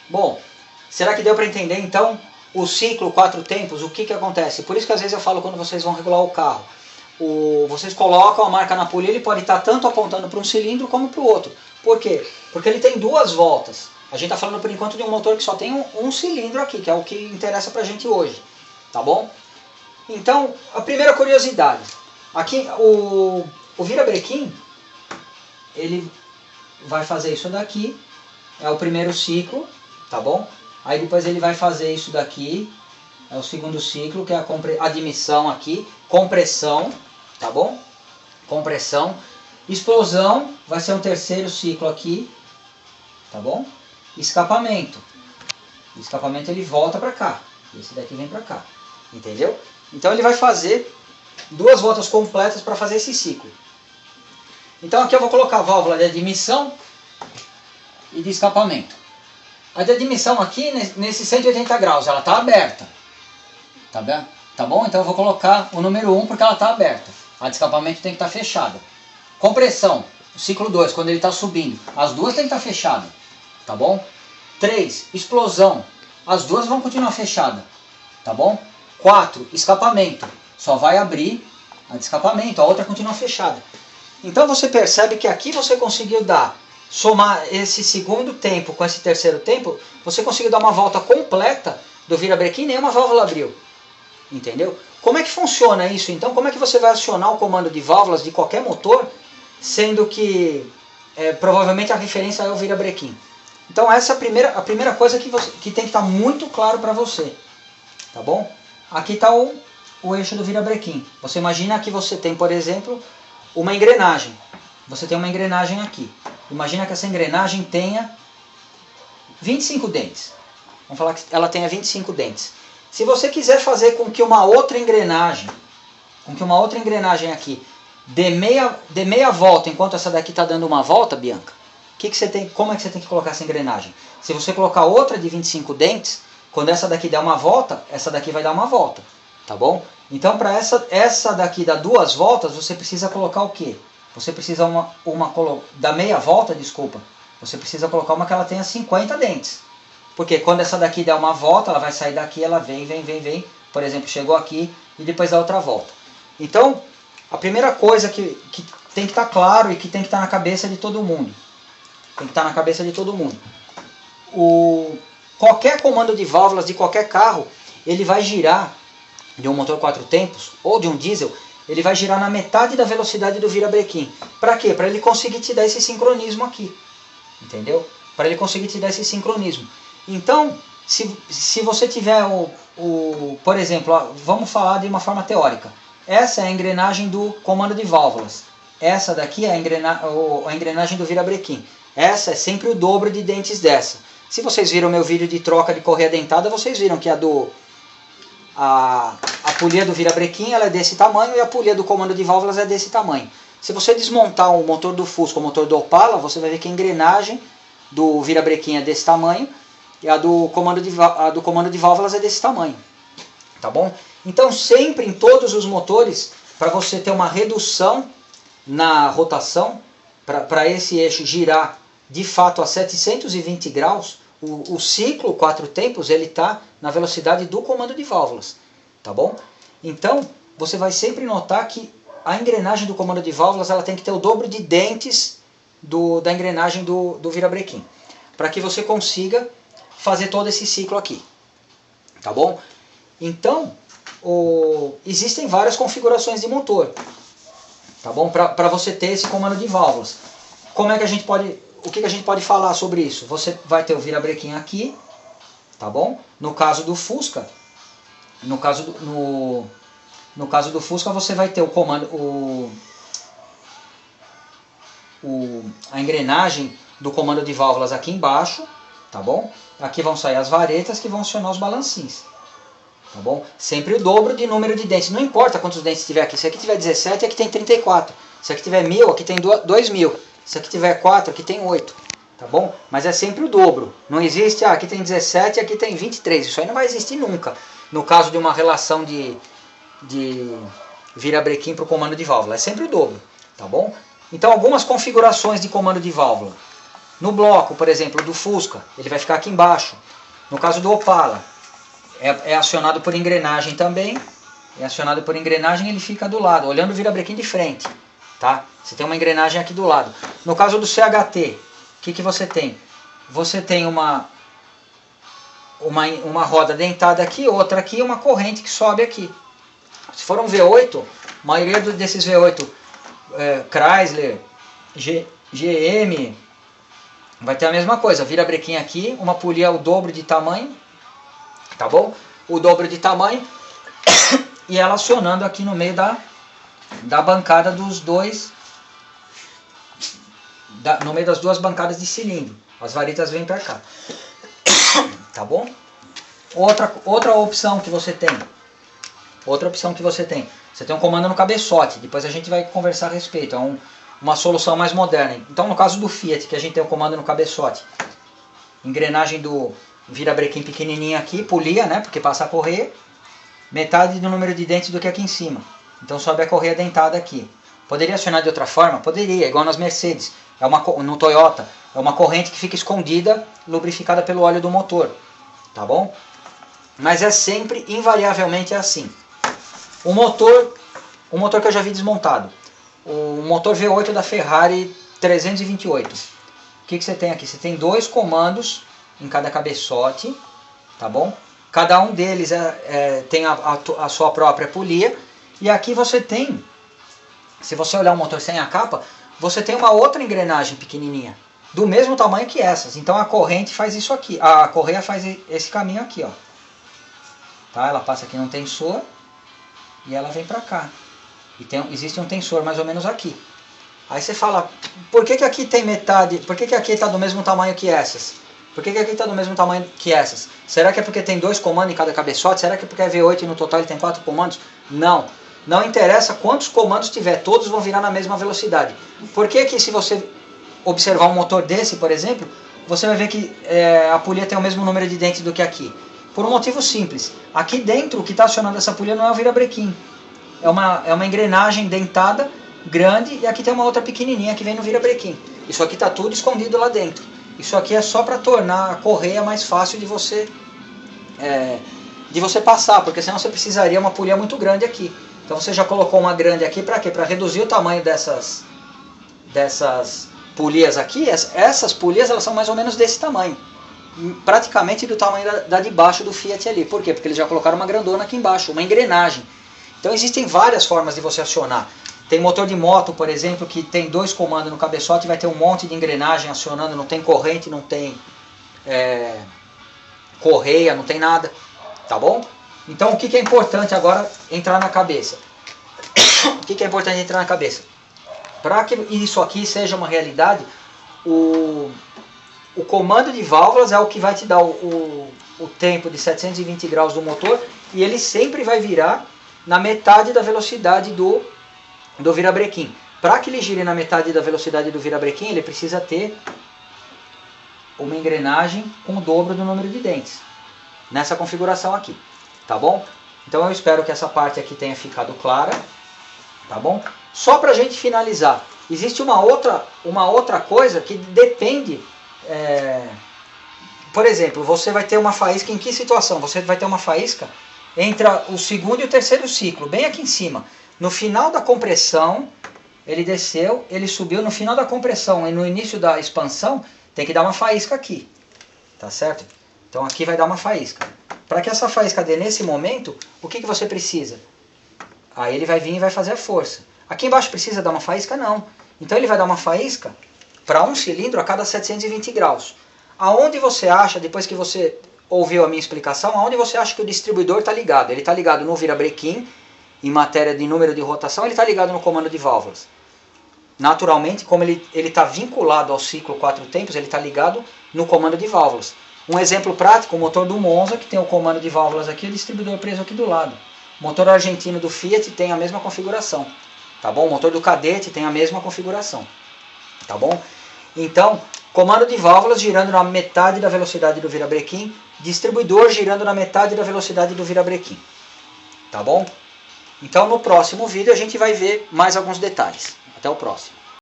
Bom, será que deu para entender então o ciclo 4 tempos? O que acontece? Por isso que às vezes eu falo quando vocês vão regular o carro. Vocês colocam a marca na polia, ele pode estar tanto apontando para um cilindro como para o outro. Por quê? Porque ele tem duas voltas. A gente está falando por enquanto de um motor que só tem um cilindro aqui, que é o que interessa para a gente hoje. Tá bom? Então, a primeira curiosidade. Aqui, o virabrequim, ele vai fazer isso daqui. É o primeiro ciclo, tá bom? Aí depois ele vai fazer isso daqui. É o segundo ciclo, que é a admissão aqui. Compressão, tá bom? Compressão. Explosão vai ser um terceiro ciclo aqui, tá bom? Escapamento. O escapamento ele volta para cá. Esse daqui vem para cá, entendeu? Então ele vai fazer duas voltas completas para fazer esse ciclo. Então aqui eu vou colocar a válvula de admissão e de escapamento. A de admissão aqui, nesse 180 graus, ela está aberta. Tá bom? Então eu vou colocar o número 1 porque ela está aberta. A de escapamento tem que estar fechada. Compressão, o ciclo 2, quando ele está subindo, as duas tem que estar fechadas. Tá bom? 3, explosão, as duas vão continuar fechadas. Tá bom? 4, escapamento, só vai abrir a de escapamento, a outra continua fechada. Então você percebe que aqui você conseguiu somar esse segundo tempo com esse terceiro tempo, você conseguiu dar uma volta completa do virabrequim e nenhuma válvula abriu. Entendeu? Como é que funciona isso então? Como é que você vai acionar o comando de válvulas de qualquer motor, sendo que provavelmente a referência é o virabrequim? Então essa é a primeira coisa que tem que estar muito claro para você. Tá bom? Aqui está o eixo do virabrequim. Você imagina que você tem, por exemplo, uma engrenagem. Você tem uma engrenagem aqui. Imagina que essa engrenagem tenha 25 dentes. Vamos falar que ela tenha 25 dentes. Se você quiser fazer com que uma outra engrenagem aqui dê meia volta enquanto essa daqui está dando uma volta, Bianca, como é que você tem que colocar essa engrenagem? Se você colocar outra de 25 dentes, quando essa daqui der uma volta, essa daqui vai dar uma volta. Tá bom? Então para essa daqui dar duas voltas, você precisa colocar o quê? Você precisa da meia volta, desculpa. Você precisa colocar uma que ela tenha 50 dentes. Porque quando essa daqui der uma volta, ela vai sair daqui, ela vem. Por exemplo, chegou aqui e depois dá outra volta. Então, a primeira coisa que tem que estar claro e que tem que estar na cabeça de todo mundo. Qualquer comando de válvulas de qualquer carro, ele vai girar, de um motor 4 tempos ou de um diesel, ele vai girar na metade da velocidade do virabrequim. Para quê? Para ele conseguir te dar esse sincronismo aqui. Entendeu? Para ele conseguir te dar esse sincronismo. Então, se você tiver por exemplo, vamos falar de uma forma teórica. Essa é a engrenagem do comando de válvulas. Essa daqui é a engrenagem do virabrequim. Essa é sempre o dobro de dentes dessa. Se vocês viram meu vídeo de troca de correia dentada, vocês viram que a polia do virabrequim ela é desse tamanho e a polia do comando de válvulas é desse tamanho. Se você desmontar o motor do Fusca, o motor do Opala, você vai ver que a engrenagem do virabrequim é desse tamanho e a do comando de válvulas é desse tamanho. Tá bom? Então sempre em todos os motores, para você ter uma redução na rotação, para esse eixo girar de fato a 720 graus, o ciclo 4 tempos ele está na velocidade do comando de válvulas. Tá bom? Então você vai sempre notar que a engrenagem do comando de válvulas ela tem que ter o dobro de dentes da engrenagem do virabrequim, para que você consiga fazer todo esse ciclo aqui. Tá bom? Então, existem várias configurações de motor. Tá bom? Para você ter esse comando de válvulas. O que a gente pode falar sobre isso? Você vai ter o virabrequim aqui, tá bom? No caso do Fusca, você vai ter o comando, a engrenagem do comando de válvulas aqui embaixo, tá bom? Aqui vão sair as varetas que vão acionar os balancins, tá bom? Sempre o dobro de número de dentes, não importa quantos dentes tiver aqui. Se aqui tiver 17, aqui tem 34. Se aqui tiver 1000, aqui tem 2000. Se aqui tiver 4, aqui tem 8. Tá bom? Mas é sempre o dobro. Não existe, aqui tem 17 e aqui tem 23. Isso aí não vai existir nunca. No caso de uma relação de virabrequim para o comando de válvula. É sempre o dobro. Tá bom? Então algumas configurações de comando de válvula. No bloco, por exemplo, do Fusca, ele vai ficar aqui embaixo. No caso do Opala, é acionado por engrenagem também. É acionado por engrenagem, ele fica do lado, olhando o virabrequim de frente. Tá? Você tem uma engrenagem aqui do lado. No caso do CHT, o que você tem? Você tem uma roda dentada aqui, outra aqui e uma corrente que sobe aqui. Se for um V8, a maioria desses V8 Chrysler, GM, vai ter a mesma coisa. Virabrequim aqui, uma polia o dobro de tamanho, tá bom? O dobro de tamanho e ela acionando aqui no meio da bancada dos dois, no meio das duas bancadas de cilindro. As varetas vêm para cá. Tá bom? Outra opção que você tem. Você tem um comando no cabeçote. Depois a gente vai conversar a respeito. É uma solução mais moderna. Então no caso do Fiat, que a gente tem o comando no cabeçote. Engrenagem do virabrequim pequenininha aqui. Polia, né? Porque passa a correia. Metade do número de dentes do que aqui em cima. Então sobe a correia dentada aqui. Poderia acionar de outra forma? Poderia, igual nas Mercedes. No Toyota, é uma corrente que fica escondida, lubrificada pelo óleo do motor. Tá bom? Mas é sempre, invariavelmente, assim. O motor que eu já vi desmontado. O motor V8 da Ferrari 328. O que você tem aqui? Você tem dois comandos em cada cabeçote. Tá bom? Cada um deles tem a sua própria polia. E aqui você tem, se você olhar o motor sem a capa, você tem uma outra engrenagem pequenininha, do mesmo tamanho que essas. Então a corrente faz isso aqui, a correia faz esse caminho aqui, ó. Tá? Ela passa aqui num tensor e ela vem pra cá. E existe um tensor mais ou menos aqui. Aí você fala, por que aqui tem metade, por que aqui está do mesmo tamanho que essas? Por que aqui está do mesmo tamanho que essas? Será que é porque tem dois comandos em cada cabeçote? Será que é porque é V8 e no total ele tem 4 comandos? Não. Não interessa quantos comandos tiver, todos vão virar na mesma velocidade. Por que que se você observar um motor desse, por exemplo, você vai ver que a polia tem o mesmo número de dentes do que aqui? Por um motivo simples. Aqui dentro, o que está acionando essa polia não é o virabrequim. É uma engrenagem dentada, grande, e aqui tem uma outra pequenininha que vem no virabrequim. Isso aqui está tudo escondido lá dentro. Isso aqui é só para tornar a correia mais fácil de você passar, porque senão você precisaria uma polia muito grande aqui. Então você já colocou uma grande aqui para quê? Para reduzir o tamanho dessas polias aqui. Essas polias elas são mais ou menos desse tamanho. Praticamente do tamanho da de baixo do Fiat ali. Por quê? Porque eles já colocaram uma grandona aqui embaixo, uma engrenagem. Então existem várias formas de você acionar. Tem motor de moto, por exemplo, que tem dois comandos no cabeçote e vai ter um monte de engrenagem acionando. Não tem corrente, não tem correia, não tem nada. Tá bom? Então o que é importante agora entrar na cabeça? O que é importante entrar na cabeça? Para que isso aqui seja uma realidade, o comando de válvulas é o que vai te dar o tempo de 720 graus do motor, e ele sempre vai virar na metade da velocidade do virabrequim. Para que ele gire na metade da velocidade do virabrequim, ele precisa ter uma engrenagem com o dobro do número de dentes. Nessa configuração aqui. Tá bom? Então eu espero que essa parte aqui tenha ficado clara. Tá bom? Só para a gente finalizar. Existe uma outra coisa que depende... por exemplo, você vai ter uma faísca em que situação? Você vai ter uma faísca entre o segundo e o terceiro ciclo, bem aqui em cima. No final da compressão, ele desceu, ele subiu. No final da compressão e no início da expansão, tem que dar uma faísca aqui. Tá certo? Então aqui vai dar uma faísca. Para que essa faísca dê nesse momento, o que você precisa? Aí ele vai vir e vai fazer a força. Aqui embaixo precisa dar uma faísca? Não. Então ele vai dar uma faísca para um cilindro a cada 720 graus. Aonde você acha, depois que você ouviu a minha explicação, aonde você acha que o distribuidor está ligado? Ele está ligado no virabrequim, em matéria de número de rotação, ele está ligado no comando de válvulas. Naturalmente, como ele está vinculado ao ciclo 4 tempos, ele está ligado no comando de válvulas. Um exemplo prático, o motor do Monza, que tem o comando de válvulas aqui, o distribuidor preso aqui do lado. O motor argentino do Fiat tem a mesma configuração. Tá bom? O motor do Cadete tem a mesma configuração. Tá bom? Então, comando de válvulas girando na metade da velocidade do virabrequim, distribuidor girando na metade da velocidade do virabrequim. Tá bom? Então no próximo vídeo a gente vai ver mais alguns detalhes. Até o próximo.